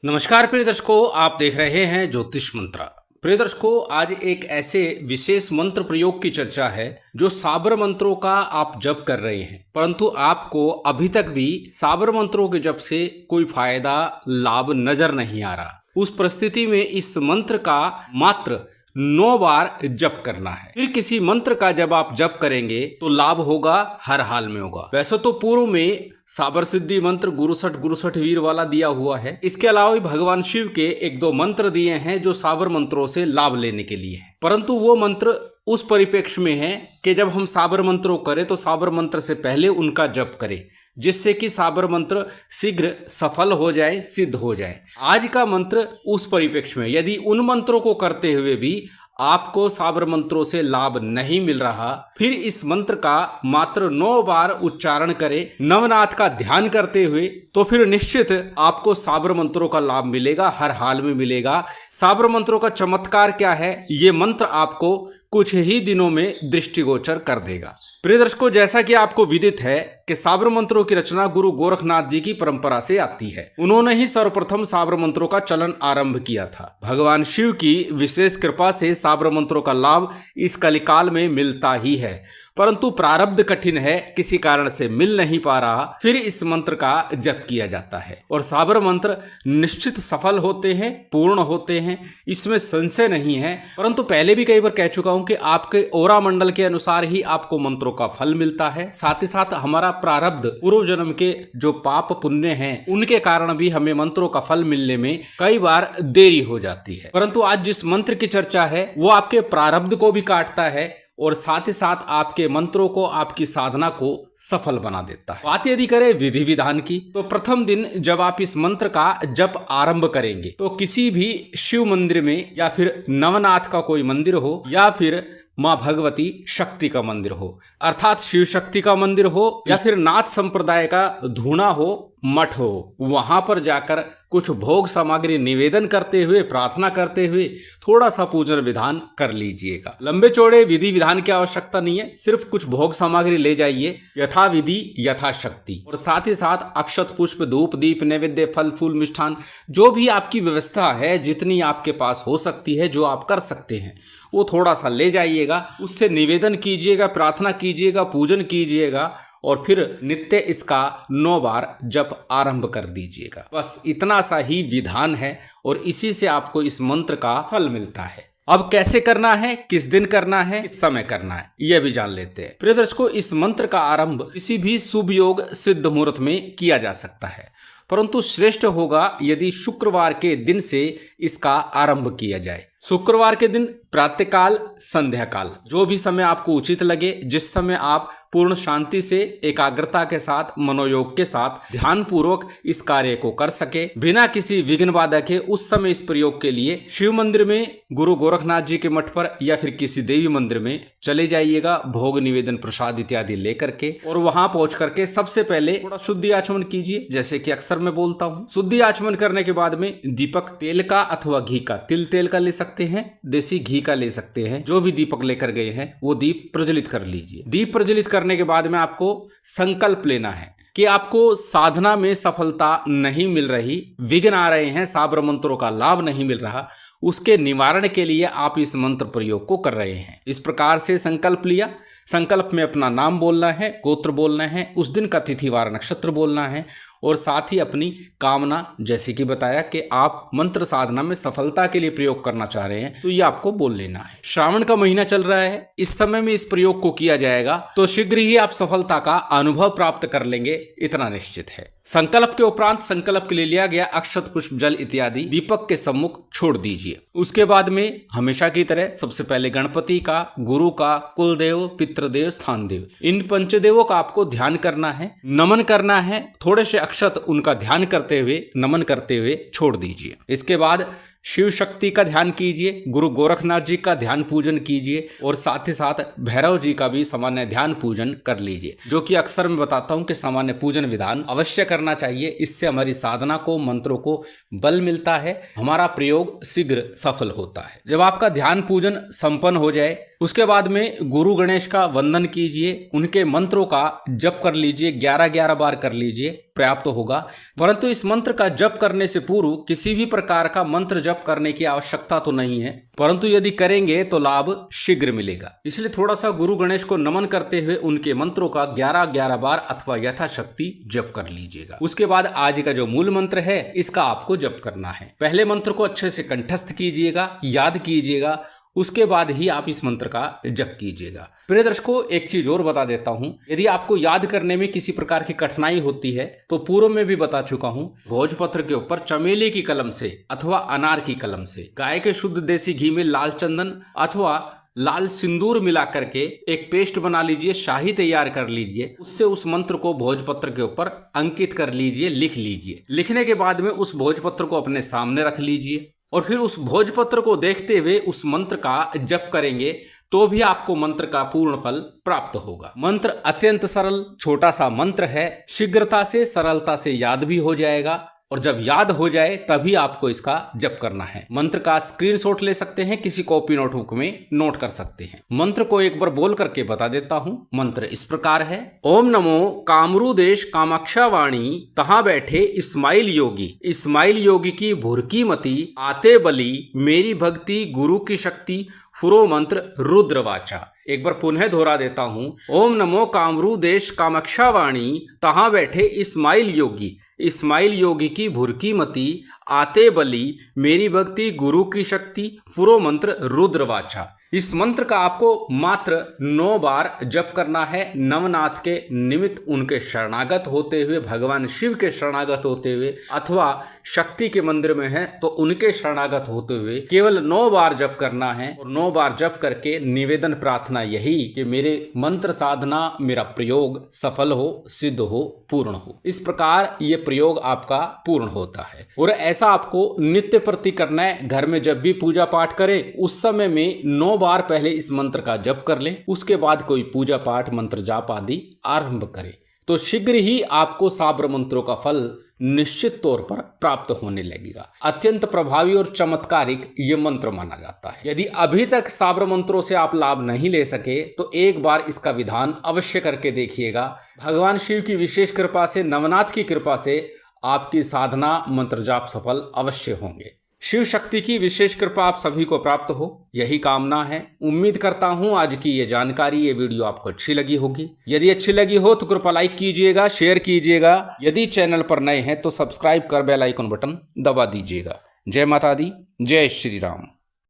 नमस्कार प्रिय दर्शकों, आप देख रहे हैं ज्योतिष मंत्रा। प्रिय दर्शकों, आज एक ऐसे विशेष मंत्र प्रयोग की चर्चा है जो साबर मंत्रों का आप जप कर रहे हैं, परंतु आपको अभी तक भी साबर मंत्रों के जप से कोई फायदा लाभ नजर नहीं आ रहा। उस परिस्थिति में इस मंत्र का मात्र 9 बार जप करना है। फिर किसी मंत्र का जब आप जप करेंगे तो लाभ होगा, हर हाल में होगा। वैसे तो पूर्व में साबर सिद्धि मंत्र गुरुसठ वीर वाला दिया हुआ है। इसके अलावा भी भगवान शिव के 1-2 मंत्र दिए हैं जो साबर मंत्रों से लाभ लेने के लिए है, परंतु वो मंत्र उस परिप्रेक्ष्य में है कि जब हम साबर मंत्रों करें तो साबर मंत्र से पहले उनका जप करें, जिससे कि साबर मंत्र शीघ्र सफल हो जाए, सिद्ध हो जाए। आज का मंत्र उस परिप्रेक्ष्य में, यदि उन मंत्रों को करते हुए भी आपको साबर मंत्रों से लाभ नहीं मिल रहा, फिर इस मंत्र का मात्र 9 बार उच्चारण करें नवनाथ का ध्यान करते हुए, तो फिर निश्चित आपको साबर मंत्रों का लाभ मिलेगा, हर हाल में मिलेगा। साबर मंत्रों का चमत्कार क्या है, ये मंत्र आपको कुछ ही दिनों में दृष्टिगोचर कर देगा। प्रिय दर्शकों, जैसा कि आपको विदित है कि साबर मंत्रों की रचना गुरु गोरखनाथ जी की परंपरा से आती है। उन्होंने ही सर्वप्रथम साबर मंत्रों का चलन आरंभ किया था। भगवान शिव की विशेष कृपा से साबर मंत्रों का लाभ इस कलिकाल में मिलता ही है, परंतु प्रारब्ध कठिन है, किसी कारण से मिल नहीं पा रहा। फिर इस मंत्र का जप किया जाता है और साबर मंत्र निश्चित सफल होते हैं, पूर्ण होते हैं, इसमें संशय नहीं है। परंतु पहले भी कई बार कह चुका हूं कि आपके ओरा मंडल के अनुसार ही आपको मंत्रों का फल मिलता है। साथ ही साथ हमारा प्रारब्ध, पूर्व जन्म के जो पाप पुण्य हैं, उनके कारण भी हमें मंत्रों का फल मिलने में कई बार देरी हो जाती है। परंतु आज जिस मंत्र की चर्चा है वो आपके प्रारब्ध को भी काटता है और साथ ही साथ आपके मंत्रों को, आपकी साधना को सफल बना देता है। बात यदि करें विधि विधान की, तो प्रथम दिन जब आप इस मंत्र का जप आरंभ करेंगे तो किसी भी शिव मंदिर में, या फिर नवनाथ का कोई मंदिर हो, या फिर माँ भगवती शक्ति का मंदिर हो, अर्थात शिव शक्ति का मंदिर हो, या फिर नाथ संप्रदाय का धूना हो, मठ हो, वहां पर जाकर कुछ भोग सामग्री निवेदन करते हुए, प्रार्थना करते हुए थोड़ा सा पूजन विधान कर लीजिएगा। लंबे चौड़े विधि विधान की आवश्यकता नहीं है, सिर्फ कुछ भोग सामग्री ले जाइए, यथा विधि यथा शक्ति, और साथ ही साथ अक्षत पुष्प धूप दीप नैवेद्य फल फूल मिष्ठान, जो भी आपकी व्यवस्था है, जितनी आपके पास हो सकती है, जो आप कर सकते हैं, वो थोड़ा सा ले जाइएगा, उससे निवेदन कीजिएगा, प्रार्थना कीजिएगा, पूजन कीजिएगा, और फिर नित्य इसका 9 बार जप आरंभ कर दीजिएगा। बस इतना सा ही विधान है और इसी से आपको इस मंत्र का फल मिलता है। अब कैसे करना है, किस दिन करना है, किस समय करना है, यह भी जान लेते हैं। प्रिय दर्शकों, इस मंत्र का आरंभ किसी भी शुभ योग सिद्ध मुहूर्त में किया जा सकता है, परंतु श्रेष्ठ होगा यदि शुक्रवार के दिन से इसका आरंभ किया जाए। शुक्रवार के दिन प्रातःकाल, संध्या काल, जो भी समय आपको उचित लगे, जिस समय आप पूर्ण शांति से, एकाग्रता के साथ, मनोयोग के साथ ध्यान पूर्वक इस कार्य को कर सके, बिना किसी विघ्न बाधा के, उस समय इस प्रयोग के लिए शिव मंदिर में, गुरु गोरखनाथ जी के मठ पर, या फिर किसी देवी मंदिर में चले जाइएगा, भोग निवेदन प्रसाद इत्यादि लेकर के, और वहां पहुंच करके सबसे पहले थोड़ा शुद्धि आचमन कीजिए। जैसे कि अक्सर मैं बोलता हूँ, शुद्धि आचमन करने के बाद में दीपक तेल का अथवा घी का, तिल तेल का ले सकते हैं, देसी घी का ले सकते हैं, जो भी दीपक लेकर गए हैं वो दीप प्रज्वलित कर लीजिए। दीप प्रज्वलित करने के बाद में आपको संकल्प लेना है कि आपको साधना में सफलता नहीं मिल रही, विघ्न आ रहे हैं, साबर मंत्रों का लाभ नहीं मिल रहा, उसके निवारण के लिए आप इस मंत्र प्रयोग को कर रहे हैं। इस प्रकार से संकल्प लिया। संकल्प में अपना नाम बोलना है, गोत्र बोलना है, उस दिन का तिथि वार नक्षत्र बोलना है, और साथ ही अपनी कामना, जैसे कि बताया कि आप मंत्र साधना में सफलता के लिए प्रयोग करना चाह रहे हैं, तो ये आपको बोल लेना है। श्रावण का महीना चल रहा है, इस समय में इस प्रयोग को किया जाएगा तो शीघ्र ही आप सफलता का अनुभव प्राप्त कर लेंगे, इतना निश्चित है। संकल्प के उपरांत संकल्प के लिए लिया गया अक्षत पुष्प जल इत्यादि दीपक के सम्मुख छोड़ दीजिए। उसके बाद में हमेशा की तरह सबसे पहले गणपति का, गुरु का, कुलदेव, पितृदेव, स्थान देव, इन पंचदेवों का आपको ध्यान करना है, नमन करना है। थोड़े से अक्षत उनका ध्यान करते हुए, नमन करते हुए छोड़ दीजिए। इसके बाद शिव शक्ति का ध्यान कीजिए, गुरु गोरखनाथ जी का ध्यान पूजन कीजिए, और साथ ही साथ भैरव जी का भी सामान्य ध्यान पूजन कर लीजिए, जो कि अक्सर मैं बताता हूं कि सामान्य पूजन विधान अवश्य करना चाहिए। इससे हमारी साधना को, मंत्रों को बल मिलता है, हमारा प्रयोग शीघ्र सफल होता है। जब आपका ध्यान पूजन संपन्न हो जाए, उसके बाद में गुरु गणेश का वंदन कीजिए, उनके मंत्रों का जप कर लीजिए, 11-11 बार कर लीजिए। प्राप्त होगा। परंतु इस मंत्र का जप करने से पूर्व किसी भी प्रकार का मंत्र जप करने की आवश्यकता तो नहीं है, परंतु यदि करेंगे तो लाभ शीघ्र मिलेगा। इसलिए थोड़ा सा गुरु गणेश को नमन करते हुए उनके मंत्रों का 11-11 बार अथवा यथाशक्ति जप कर लीजिएगा। उसके बाद आज का जो मूल मंत्र है इसका आपको जप करना है। पहले मंत्र को अच्छे से कंठस्थ कीजिएगा, याद कीजिएगा, उसके बाद ही आप इस मंत्र का जप कीजिएगा। प्रिय दर्शकों, एक चीज और बता देता हूं, यदि आपको याद करने में किसी प्रकार की कठिनाई होती है तो पूर्व में भी बता चुका हूं, भोजपत्र के ऊपर चमेली की कलम से अथवा अनार की कलम से गाय के शुद्ध देसी घी में लाल चंदन अथवा लाल सिंदूर मिला करके एक पेस्ट बना लीजिए, शाही तैयार कर लीजिए, उससे उस मंत्र को भोजपत्र के ऊपर अंकित कर लीजिए, लिख लीजिए। लिखने के बाद में उस भोजपत्र को अपने सामने रख लीजिए और फिर उस भोजपत्र को देखते हुए उस मंत्र का जप करेंगे तो भी आपको मंत्र का पूर्ण फल प्राप्त होगा। मंत्र अत्यंत सरल छोटा सा मंत्र है, शीघ्रता से सरलता से याद भी हो जाएगा और जब याद हो जाए तभी आपको इसका जप करना है। मंत्र का स्क्रीनशॉट ले सकते हैं, किसी कॉपी नोटबुक में नोट कर सकते हैं। मंत्र को एक बार बोल करके बता देता हूं। मंत्र इस प्रकार है, ओम नमो कामरू देश कामाक्षा वाणी तहां बैठे इस्माइल योगी, इस्माइल योगी की भुरकी मती आते बली, मेरी भक्ति गुरु की शक्ति फुरो मंत्र रुद्रवाचा। एक बार पुनः दोहरा देता हूं, ओम नमो कामरू देश कामाक्षा वाणी तहां बैठे इस्माइल योगी, इस्माइल योगी की भुरकी मती आते बली, मेरी भक्ति गुरु की शक्ति फुरो मंत्र रुद्रवाचा। इस मंत्र का आपको मात्र 9 बार जप करना है। नवनाथ के निमित्त उनके शरणागत होते हुए, भगवान शिव के शरणागत होते हुए अथवा शक्ति के मंदिर में है तो उनके शरणागत होते हुए केवल 9 बार जप करना है। और 9 बार जप करके निवेदन प्रार्थना यही कि मेरे मंत्र साधना, मेरा प्रयोग सफल हो, सिद्ध हो, पूर्ण हो। इस प्रकार ये प्रयोग आपका पूर्ण होता है और ऐसा आपको नित्य प्रति करना है। घर में जब भी पूजा पाठ करें उस समय में 9 बार पहले इस मंत्र का जप कर लें, उसके बाद कोई पूजा पाठ मंत्र जाप आदि आरंभ करें तो शीघ्र ही आपको साबर मंत्रों का फल निश्चित तौर पर प्राप्त होने लगेगा। अत्यंत प्रभावी और चमत्कारिक ये मंत्र माना जाता है। यदि अभी तक साबर मंत्रों से आप लाभ नहीं ले सके तो एक बार इसका विधान अवश्य करके देखिएगा। भगवान शिव की विशेष कृपा से, नवनाथ की कृपा से आपकी साधना मंत्र जाप सफल अवश्य होंगे। शिव शक्ति की विशेष कृपा आप सभी को प्राप्त हो, यही कामना है। उम्मीद करता हूं आज की ये जानकारी, ये वीडियो आपको अच्छी लगी होगी। यदि अच्छी लगी हो तो कृपया लाइक कीजिएगा, शेयर कीजिएगा। यदि चैनल पर नए हैं तो सब्सक्राइब कर बेल आइकन बटन दबा दीजिएगा। जय माता दी, जय श्री राम।